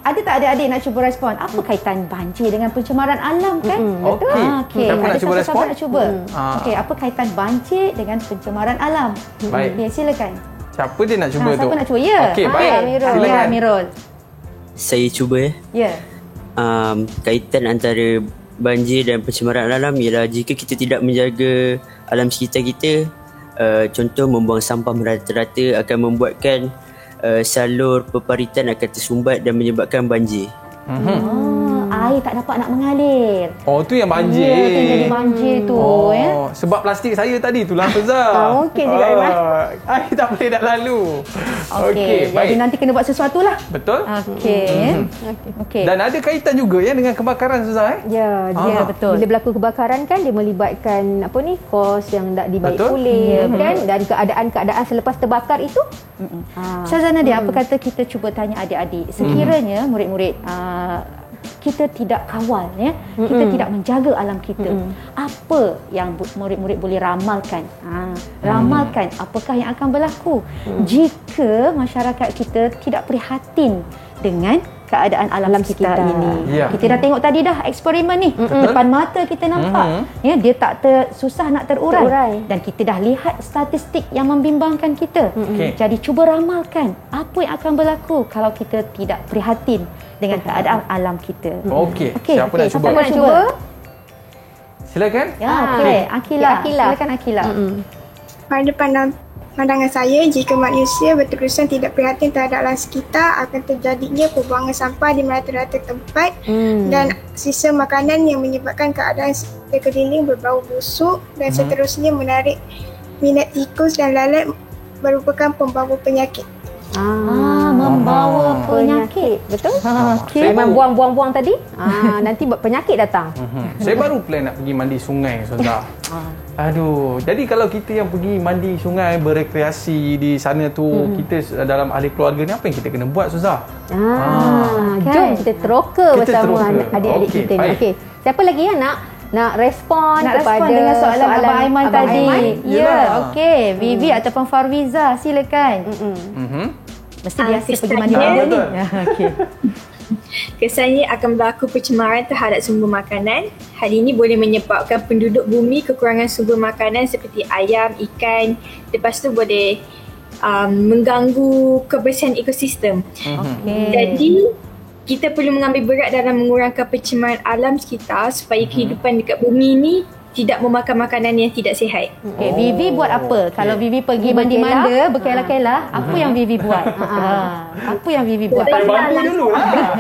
Ada tak adik-adik nak cuba respon? Apa kaitan banjir dengan pencemaran alam kan? Okey. Siapa nak cuba respon? Nak cuba. Okey, apa kaitan banjir dengan pencemaran alam? Baik. Okay, silakan. Siapa dia nak cuba tu? Siapa nak cuba? Ya. Okey, baik. Amirul. Amirul. Saya cuba ya. Ya. Kaitan antara banjir dan pencemaran alam ialah jika kita tidak menjaga alam sekitar kita, contoh membuang sampah merata-rata akan membuatkan salur peparitan akan tersumbat dan menyebabkan banjir. Air tak dapat nak mengalir. Tu yang banjir. Itu jadi banjir tu. Sebab plastik saya tadi itulah Ustazah. Mungkin juga Aiman. Air tak boleh nak lalu. Okey, jadi nanti kena buat sesuatu lah. Betul. Okey. Dan ada kaitan juga dengan kebakaran Ustazah Ya, betul. Bila berlaku kebakaran kan dia melibatkan kos yang tak dibaik pulih kan, dan keadaan-keadaan selepas terbakar itu. Ustazah Nadia, apa kata kita cuba tanya adik-adik, sekiranya murid-murid kita tidak kawal kita tidak menjaga alam kita, apa yang murid-murid boleh ramalkan? Ramalkan apakah yang akan berlaku jika masyarakat kita tidak prihatin dengan keadaan alam sekitar ini. Kita dah tengok tadi dah eksperimen ni, depan mata kita nampak dia tak susah nak terurai dan kita dah lihat statistik yang membimbangkan kita. Jadi cuba ramalkan apa yang akan berlaku kalau kita tidak prihatin dengan keadaan alam kita. Okey. Siapa nak cuba? Silakan. Akila. Silakan Akila. Pada pandangan saya, jika manusia berterusan tidak prihatin terhadap alam sekitar, akan terjadinya pembuangan sampah di merata-rata tempat dan sisa makanan yang menyebabkan keadaan sekeliling berbau busuk dan seterusnya menarik minat tikus dan lalat merupakan pembawa penyakit. Membawa penyakit. Betul? Saya Memang baru- buang-buang-buang tadi, nanti penyakit datang. Saya baru plan nak pergi mandi sungai, Ustazah. Aduh, jadi kalau kita yang pergi mandi sungai, berekreasi di sana tu, kita dalam ahli keluarga ni, apa yang kita kena buat, Ustazah? Jom kita teroka Kita bersama teroka. adik-adik Okey, kita ni. baik. Okey. Siapa lagi yang nak respon Nak kepada respon dengan soalan Abang Aiman Abang tadi. Aiman? Ya, okey. Vivi ataupun Farwiza, silakan. Mesti biasa pergi mandi kesannya- dulu ni. betul. Okey. Kesannya akan berlaku pencemaran terhadap sumber makanan. Hal ini boleh menyebabkan penduduk bumi kekurangan sumber makanan seperti ayam, ikan. Lepas tu boleh mengganggu kebersihan ekosistem. Jadi kita perlu mengambil berat dalam mengurangkan pencemaran alam sekitar supaya kehidupan dekat bumi ini tidak memakan makanan yang tidak sihat. Okey, Vivi buat apa? Kalau Vivi pergi mandi-manda, berkelah-kelah, apa yang Vivi buat? Apa yang Vivi buat? Bantu dulu lah.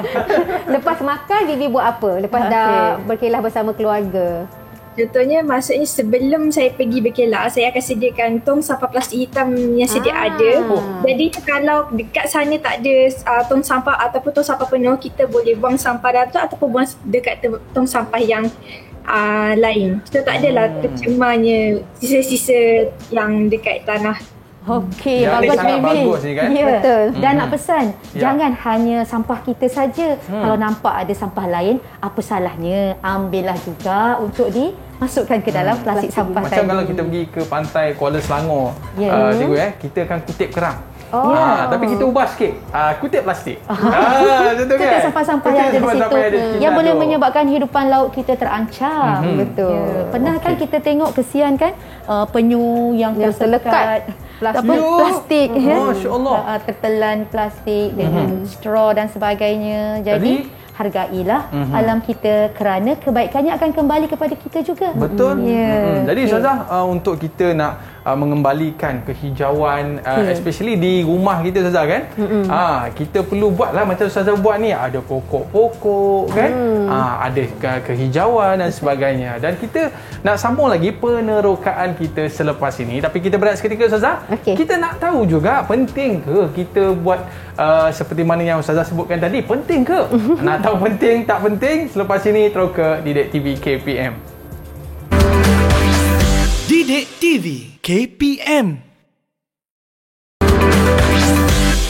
Lepas makan, Vivi buat apa? Lepas dah berkelah bersama keluarga. Contohnya, maksudnya sebelum saya pergi berkelah, saya akan sediakan tong sampah plastik hitam yang sedia ada. Jadi kalau dekat sana tak ada tong sampah ataupun tong sampah penuh, kita boleh buang sampah dalam tu ataupun buang dekat tong sampah yang lain. Kita tak adalah tercemarnya sisa-sisa yang dekat tanah. Okey, Yang ni bagus sangat Vivi. bagus ni kan? Ya. Betul. Dan nak pesan, Ya. jangan hanya sampah kita saja. Kalau nampak ada sampah lain, apa salahnya ambillah juga untuk dimasukkan ke dalam plastik sampah Macam tadi. kalau kita pergi ke pantai Kuala Selangor, Ya. cikgu kita akan kutip kerang. Ya. Tapi kita ubah sikit, kutip plastik. Macam tu kan? Kutip sampah-sampah yang ada di Kutip situ sampah yang ada di sekitar yang boleh tu. menyebabkan kehidupan laut kita terancam. Betul. Ya. Pernah kan kita tengok kesian kan penyu yang Yang tersekat plastik. plastik ya. Masya Allah. Tertelan plastik dengan straw dan sebagainya. Jadi hargailah alam kita kerana kebaikannya akan kembali kepada kita juga. Betul. Ya. Jadi Ustazah, untuk kita nak mengembalikan kehijauan, especially di rumah kita Ustazah kan, kita perlu buatlah macam Ustazah buat ni, ada pokok-pokok kan, ada kehijauan dan sebagainya. Dan kita nak sambung lagi penerokaan kita selepas ini, tapi kita berehat seketika Ustazah. Kita nak tahu juga, penting ke kita buat seperti mana yang Ustazah sebutkan tadi, penting ke? Nak tahu penting tak penting? Selepas ini terus ke Didik TV KPM. Didik TV KPM.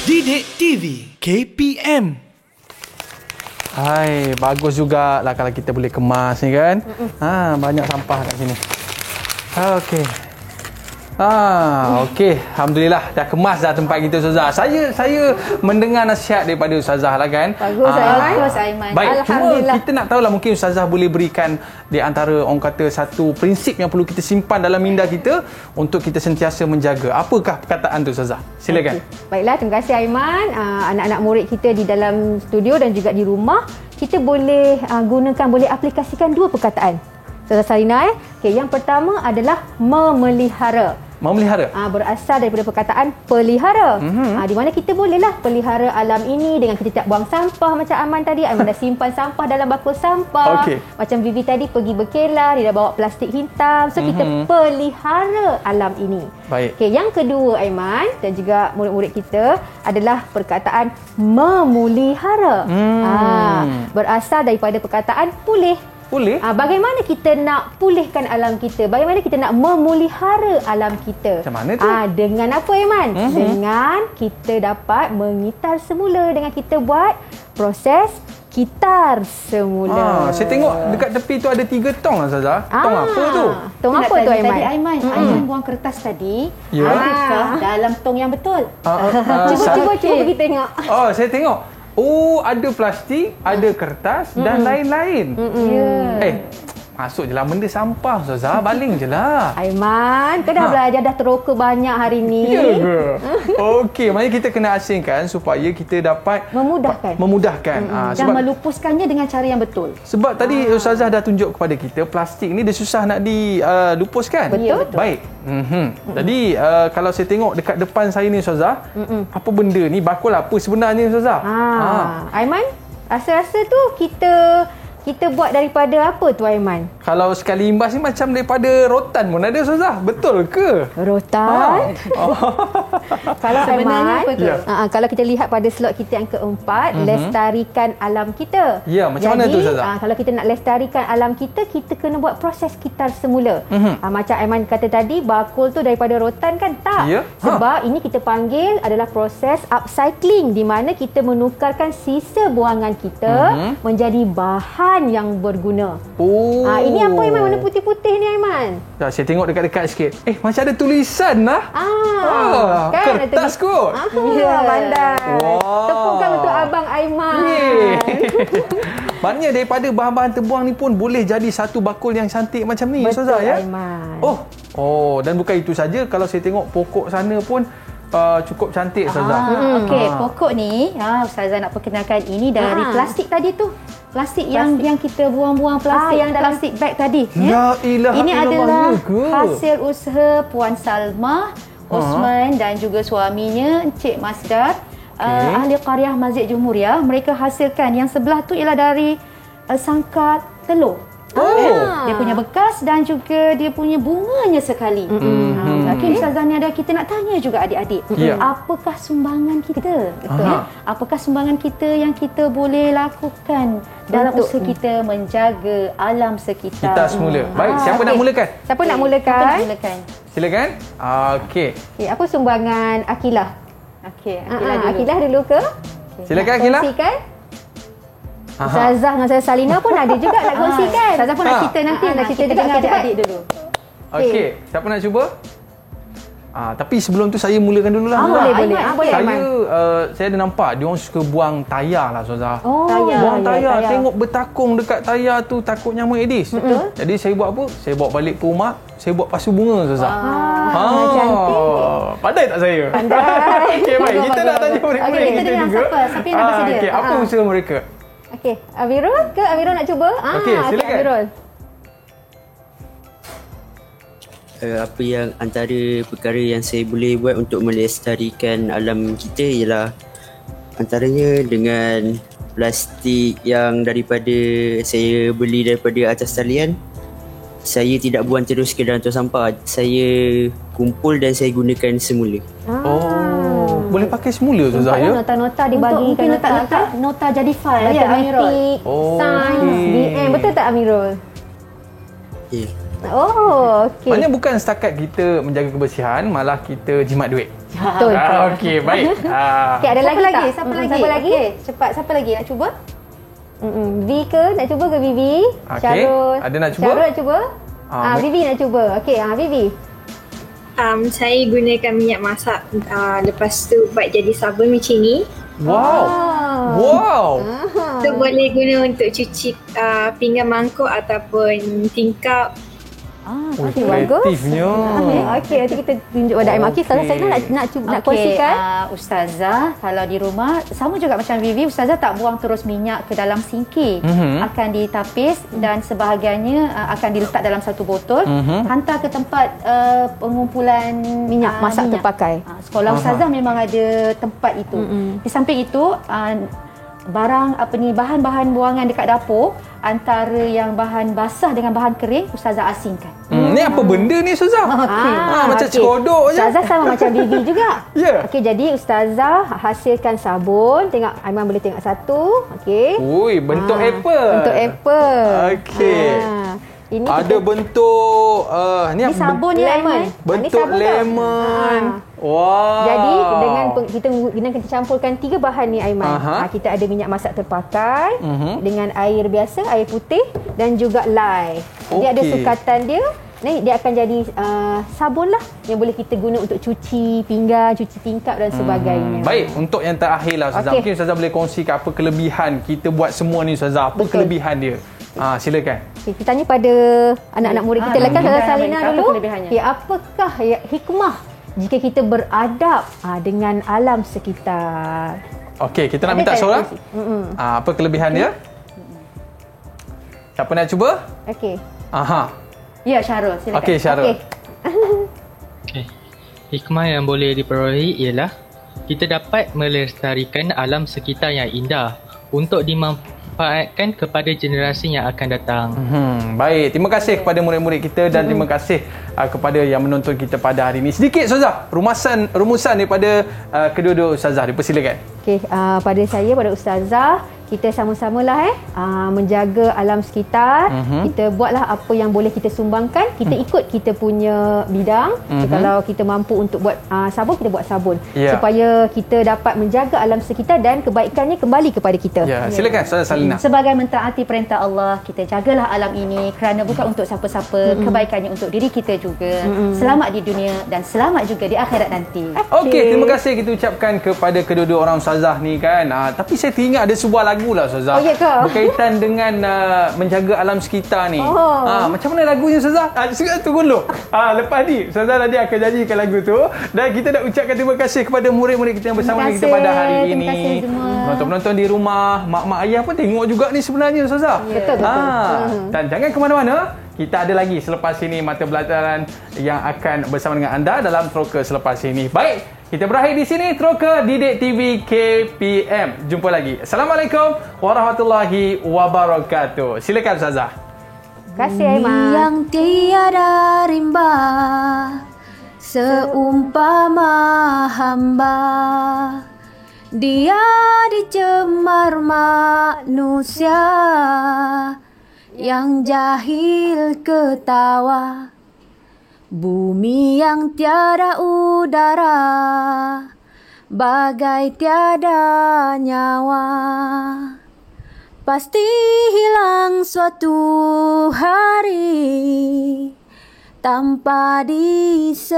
Didik TV KPM. Hai, bagus jugalah kalau kita boleh kemas ni kan. Banyak sampah kat sini. Okey. Okey. Alhamdulillah dah kemas dah tempat kita Ustazah. Saya mendengar nasihat daripada Ustazah lah kan. Bagus Aiman. Baik, cuma Alhamdulillah. kita nak tahulah mungkin Ustazah boleh berikan di antara orang kata satu prinsip yang perlu kita simpan dalam minda kita untuk kita sentiasa menjaga. Apakah perkataan tu Ustazah? Silakan. Baiklah, terima kasih Aiman. Anak-anak murid kita di dalam studio dan juga di rumah, kita boleh boleh aplikasikan dua perkataan. Ustazah Salina Okey, yang pertama adalah memelihara. Memelihara. Berasal daripada perkataan pelihara. Di mana kita bolehlah pelihara alam ini dengan kita tak buang sampah macam Aiman tadi. Aiman dah simpan sampah dalam bakul sampah. Okey. Macam Vivi tadi pergi berkelah, dia dah bawa plastik hitam. So kita pelihara alam ini. Baik. Okey, yang kedua Aiman dan juga murid-murid kita adalah perkataan memulihara. Berasal daripada perkataan pulih. Pulih? Bagaimana kita nak pulihkan alam kita? Bagaimana kita nak memelihara alam kita? Macam mana tu? Dengan apa Aiman? Dengan kita dapat mengitar semula, dengan kita buat proses kitar semula. Saya tengok dekat tepi tu ada 3 tong lah Ustazah. Tong apa tu? Tong apa tu Aiman? Tadi Aiman, Aiman buang kertas tadi. Ya. Adakah dalam tong yang betul? Cuba pergi tengok. Saya tengok. Ada plastik, ada kertas dan lain-lain. masuk je lah benda sampah Ustazah. Baling je lah. Aiman, kau dah belajar dah teroka banyak hari ni. Ya ke? Okey, maknanya kita kena asingkan supaya kita dapat memudahkan. Dan melupuskannya dengan cara yang betul. Sebab tadi Ustazah dah tunjuk kepada kita plastik ni dia susah nak dilupuskan. Betul. Baik. Jadi kalau saya tengok dekat depan saya ni Ustazah, apa benda ni? Bakul apa sebenarnya Ustazah? Aiman, rasa-rasa tu kita buat daripada apa tu Aiman? Kalau sekali imbas ni macam daripada rotan pun ada Ustazah. Betul ke? Rotan? Kalau Sebenarnya Aiman, apa tu? kalau kita lihat pada slot kita yang keempat, lestarikan alam kita. Ya, macam mana tu Ustazah? Kalau kita nak lestarikan alam kita kena buat proses kitar semula. Macam Aiman kata tadi, bakul tu daripada rotan kan? Tak. Ya. Sebab ini kita panggil adalah proses upcycling, di mana kita menukarkan sisa buangan kita menjadi bahan yang berguna. Ini apa Aiman, warna putih-putih ni Aiman? Saya tengok dekat-dekat sikit. Macam ada tulisan lah. Kan kertas kot. Ya, pandai. Tepukan untuk abang Aiman. Maknanya daripada bahan-bahan terbuang ni pun boleh jadi satu bakul yang cantik macam ni Ustazah ya? Aiman. Dan bukan itu saja, kalau saya tengok pokok sana pun cukup cantik Ustazah. Okey, pokok ni Ustazah nak perkenalkan ini dari plastik tadi tu. Plastik yang kita buang-buang plastik yang dalam plastik bag tadi. La ilaha ini adalah illallah. hasil usaha Puan Salma Osman dan juga suaminya Encik Masdar, ahli qaryah Masjid Jumhuriyah. Mereka hasilkan yang sebelah tu ialah dari sangkar telur. Dia punya bekas dan juga dia punya bunganya sekali. Okey, Ustazah ni kita nak tanya juga adik-adik. Apakah sumbangan kita? Betul. Apakah sumbangan kita yang kita boleh lakukan dalam usaha kita menjaga alam sekitar? Kita semula. Baik, siapa nak mulakan? Siapa nak mulakan? Silakan. Okey. Apa sumbangan Akilah? Okey, Akilah dulu ke? Silakan Akilah. Kongsikan. Ustazah dengan Ustazah Salina pun ada juga nak kongsikan. Ustazah pun nak cerita nanti. Nak cerita kita dengar cepat. adik-adik dulu. Okey, siapa nak cuba? Tapi sebelum tu saya mulakan dululah. Boleh. Saya ada nampak dia orang suka buang tayar lah Ustazah. Tayar. Buang tayar. Tengok bertakung dekat tayar tu, takut nyamuk Aedes. Betul. Jadi saya buat apa? Saya bawa balik ke rumah, saya buat pasu bunga Ustazah. Cantik. Pandai tak saya? Pandai. Okey, baik. Kita nak tanya mereka kita dengar juga. siapa yang dah bersedia. Okey, apa usaha mereka? Okey, Amirul ke? Amirul nak cuba? Okey, silakan. Amirul. Apa yang antara perkara yang saya boleh buat untuk melestarikan alam kita ialah antaranya dengan plastik yang daripada saya beli daripada atas talian, saya tidak buang terus ke dalam tong sampah. Saya kumpul dan saya gunakan semula. Boleh pakai semula Ustazah ya? Nota-nota dibagi Mungkin letak nota jadi file matematik, sains, BM. Betul tak Amirul? Ya. Okey. Maknanya bukan setakat kita menjaga kebersihan, malah kita jimat duit. Betul. Okey, baik. Okey, ada lagi tak? Siapa lagi? Okey, cepat. Siapa lagi nak cuba? V ke? Nak cuba ke Vivi? Okey. Ada nak cuba? Syarul nak cuba? Vivi nak cuba. Okey, Vivi. Saya gunakan minyak masak, lepas tu buat jadi sabun macam ni. Wow. Tu boleh guna untuk cuci pinggan mangkuk ataupun tingkap. Okey, bagus. Kreatifnya. Okey, nanti kita tunjuk pada Aiman. Okey, Ustazah Saina nak kongsikan. Ustazah, kalau di rumah sama juga macam Vivi, Ustazah tak buang terus minyak ke dalam sinki. Akan ditapis dan sebahagiannya akan diletak dalam satu botol, hantar ke tempat pengumpulan minyak masak terpakai. Sekolah Ustazah memang ada tempat itu. Di samping itu bahan-bahan buangan dekat dapur, antara yang bahan basah dengan bahan kering Ustazah asingkan. Ni apa benda ni Ustazah? Macam cerodok je. Ustazah sama macam Vivi juga. Ya. Okey, jadi Ustazah hasilkan sabun. Tengok Aiman boleh tengok satu. Okey. Ui, bentuk apple. Bentuk apple. Okey. Ini ada bentuk ni apa? Sabun ni Aiman. Bentuk lemon. Wow. Jadi dengan kita campurkan 3 bahan ni Aiman. Kita ada minyak masak terpakai dengan air biasa, air putih dan juga lye. Dia ada sukatan dia. Dia akan jadi sabun lah yang boleh kita guna untuk cuci pinggan, cuci tingkap dan sebagainya. Baik, untuk yang terakhir lah Ustazah. Mungkin Ustazah boleh kongsikan apa kelebihan kita buat semua ni Ustazah. Apa kelebihan dia? Silakan. Okay, kita tanya pada anak-anak murid kita lah kan, Ustazah Salina dulu. Okay, apakah hikmah jika kita beradab dengan alam sekitar? Okey, kita nak minta seorang. Apa kelebihan dia? Siapa nak cuba? Okey. Ya, Syarul, silakan. Okey, Syarul. Okay. Hikmah yang boleh diperolehi ialah kita dapat melestarikan alam sekitar yang indah untuk dimanfaatkan kepada generasi yang akan datang. Baik, terima kasih kepada murid-murid kita dan terima kasih kepada yang menonton kita pada hari ini. Sedikit Ustazah, rumusan daripada kedua-dua Ustazah, dipersilakan. Okey, pada saya, pada Ustazah, kita sama-samalah menjaga alam sekitar. Kita buatlah apa yang boleh kita sumbangkan. Kita ikut kita punya bidang. Kalau kita mampu untuk buat sabun, kita buat sabun. Supaya kita dapat menjaga alam sekitar dan kebaikannya kembali kepada kita. Silakan Ustazah Salina. Sebagai mentaati perintah Allah, kita jagalah alam ini kerana bukan untuk siapa-siapa, kebaikannya untuk diri kita juga. Selamat di dunia dan selamat juga di akhirat nanti. Okey, terima kasih kita ucapkan kepada kedua-dua orang Ustazah ni kan. Tapi saya teringat ada sebuah lagu lah Ustazah, berkaitan dengan menjaga alam sekitar ni. Macam mana lagunya Ustazah? Tunggu dulu. Lepas ni Ustazah nanti akan janjikan lagu tu. Dan kita nak ucapkan terima kasih kepada murid-murid kita yang bersama dengan kita pada hari ini. Penonton-penonton di rumah, mak-mak ayah pun tengok juga ni sebenarnya Ustazah. Betul. Dan jangan ke mana-mana. Kita ada lagi selepas ini mata pelajaran yang akan bersama dengan anda dalam Teroka selepas ini. Baik, kita berakhir di sini Teroka Didik TV KPM. Jumpa lagi. Assalamualaikum warahmatullahi wabarakatuh. Silakan Ustazah. Terima kasih Aiman. Yang tiada rimba seumpama hamba, dia dicemar manusia, yang jahil ketawa. Bumi yang tiada udara, bagai tiada nyawa, pasti hilang suatu hari tanpa disedari.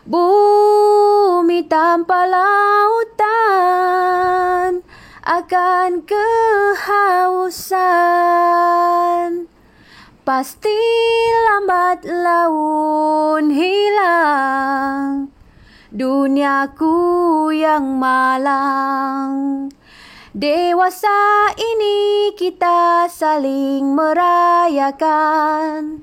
Bumi tanpa lautan akan kehausan, pasti lambat laun hilang duniaku yang malang. Dewasa ini kita saling merayakan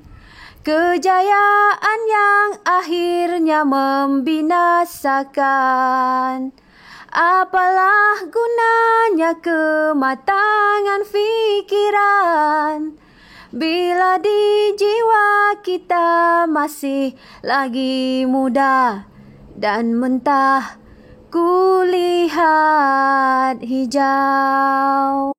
kejayaan yang akhirnya membinasakan. Apalah gunanya kematangan fikiran bila di jiwa kita masih lagi muda dan mentah kulihat hijau.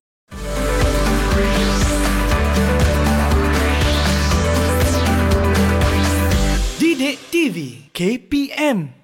Didik TV KPM.